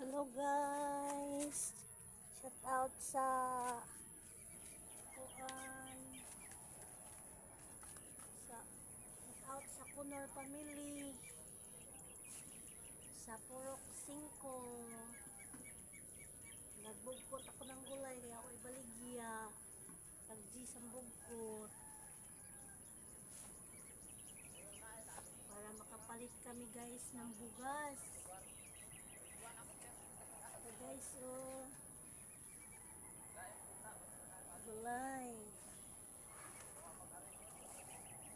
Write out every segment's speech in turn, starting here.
Hello guys, shout out sa kuan shout out sa Kunor family sa Purok 5. Nagbugkot ako ng gulay kaya ako ibaligya nagji sa bugkot para makapalit kami guys ng bugas. So guys,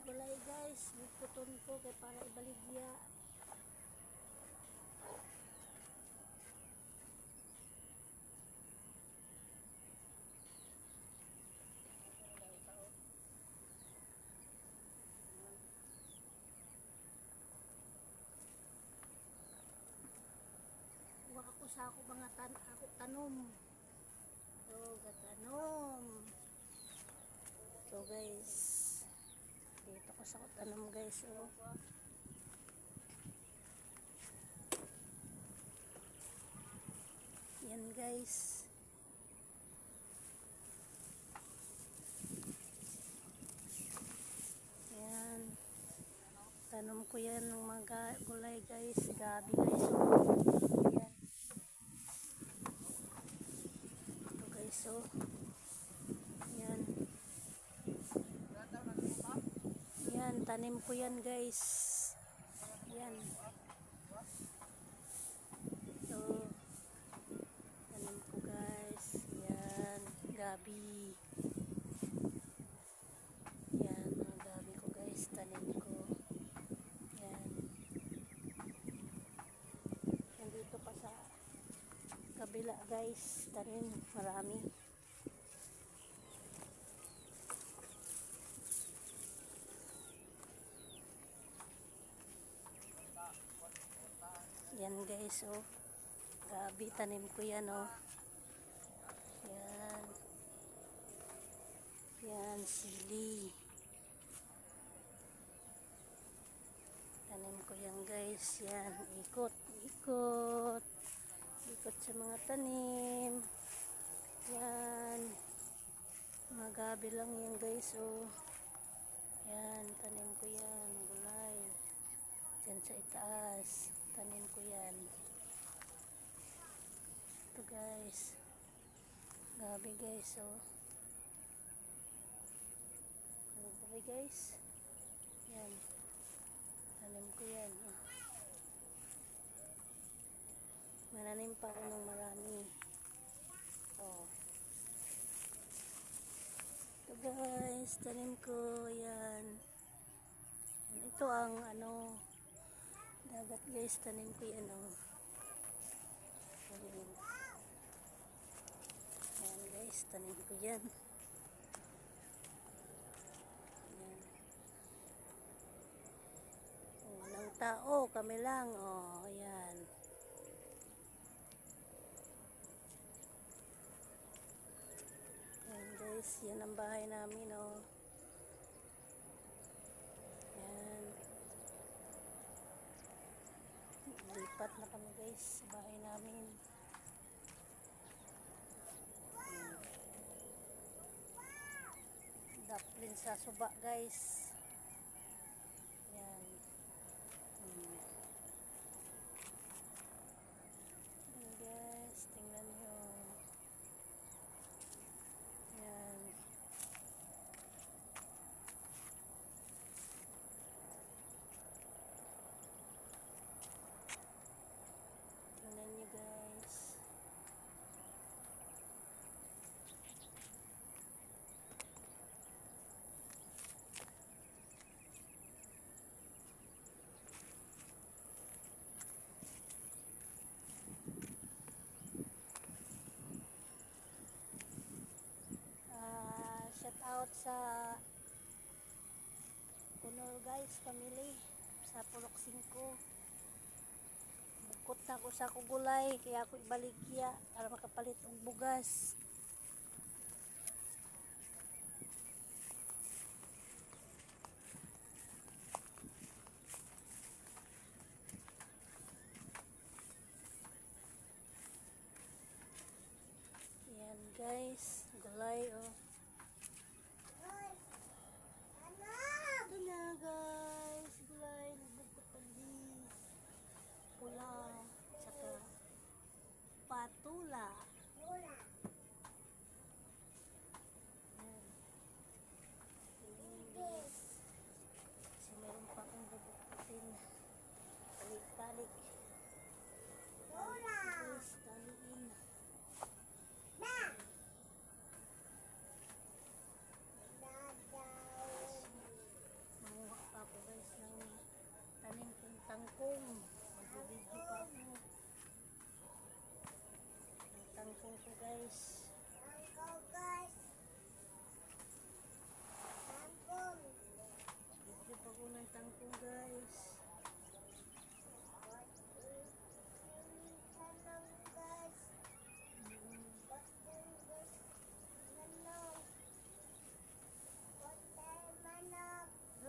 gulay guys, bugkoton ko kay para ibaligya. Huwag ako sa ako mga tanom. Gatanom. So guys, dito ko sa tanom guys. Yan guys. Yan. Tanom ko yan ng mga gulay guys. Gabi guys. Yan. Ito guys Yan. Yan. Tanim ko yan guys. Yan. Ito. Tanim ko guys. Yan. Gabi. Yan. Mga gabi ko guys. Tanim ko. Yan. Nandito pa sa kabila guys. Tanim. Marami. Yan guys gabi tanim ko yan yan. Yan sili. Tanim ko yan guys. Yan ikot sa mga tanim. Yan mga gabi lang yan guys yan tanim ko yan gulay dyan sa itaas. Tanim ko yan. Ito guys. Gabi guys gabi guys. Yan. Tanim ko yan Mananim pa ako ng marami. Ito guys. Tanim ko yan. Ito ang dagat guys, tanim ko yan yan guys, tanim ko yan. Yan. Walang tao, kami lang yan. Yan guys, yan ang bahay namin yan. Lipat na kami guys sa bahay namin. Daplin sa suba guys. Yan. Yan guys, tingnan nyo. Yan. Tingnan nyo guys. Shout out sa Kunor guys family sa Purok 5. Bukot na ako sa gulay kaya ako ibaligya para makapalit ng bugas. guys. Gulay oh. Ito na guys. Gulay. Nagbukot pagdis. Pula. Saka patula. Ayan. Kasi meron pa akong bubukutin. Talik-talik. Guys, taliin. Manguha pa ako guys ng tanim kong tangkong. Mag-video pa ako. Ang tangkong ko guys. Video pa ko ng tangkong guys.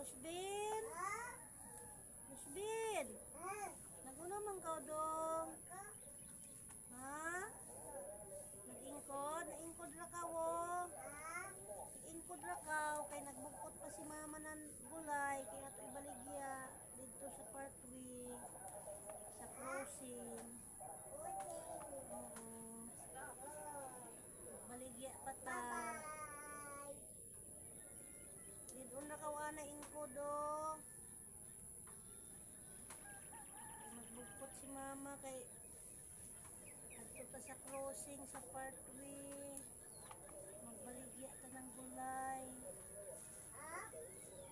Rosbin? Rosbin? Naguna man ka dong? Ha? Nag-ingkod? Naingkod ra ka wo? Nag-ingkod ra ka? Kay nagbukot pa si mama ng gulay. Kaya ito ibaligya dito sa partway. Sa crossing. Oo. Baligya pa ta. Dito na kawana ingko do. Magbukot si mama kay adto ta sa crossing sa partway. Magbaligya ta ng gulay.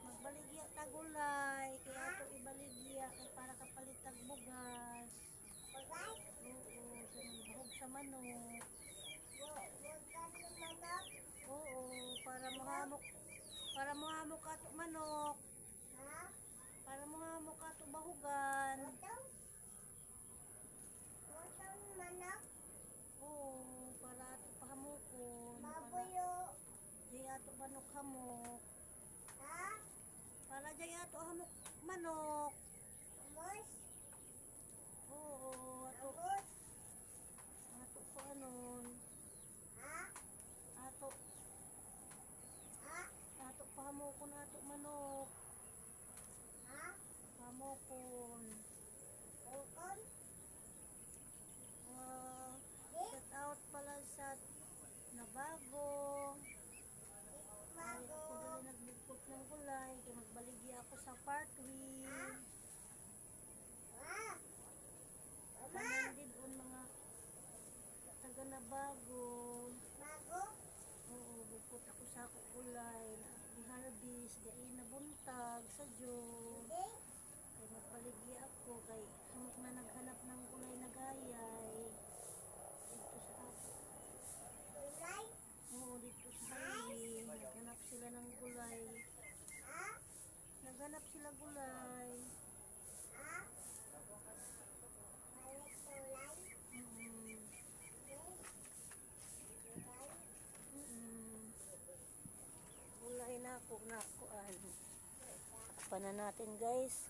Magbaligya ta gulay kaya ato ibaligya kay para kapalit tag bugas. Oo, sa buhog sa manok. Oo, para muhamok ato manok. Para muhamok ato bahugan. Oo, para ato pahamukon. Di ato manok hamok. Para di ato hamok manok. Oo, ato po anon. Ato pahamukon ato manok. Pahamukon. Shout out pala sa Nabago. Ay, ako dali nagbukot ng gulay. Kaya magbaligya ako sa partway. Kanan din on mga taga Nabago. Oo, bukot ako sa ako gulay. Di-harvest, di na buntag sa Diyos. Kaya magbaligya ako. Kay hamok na naghanap ng gulay na gayay. Dito sa ako. Oo, dito sa highway. Naghanap sila ng gulay. Naghanap sila gulay. Gulay na ako nakuan. Takpan na natin guys.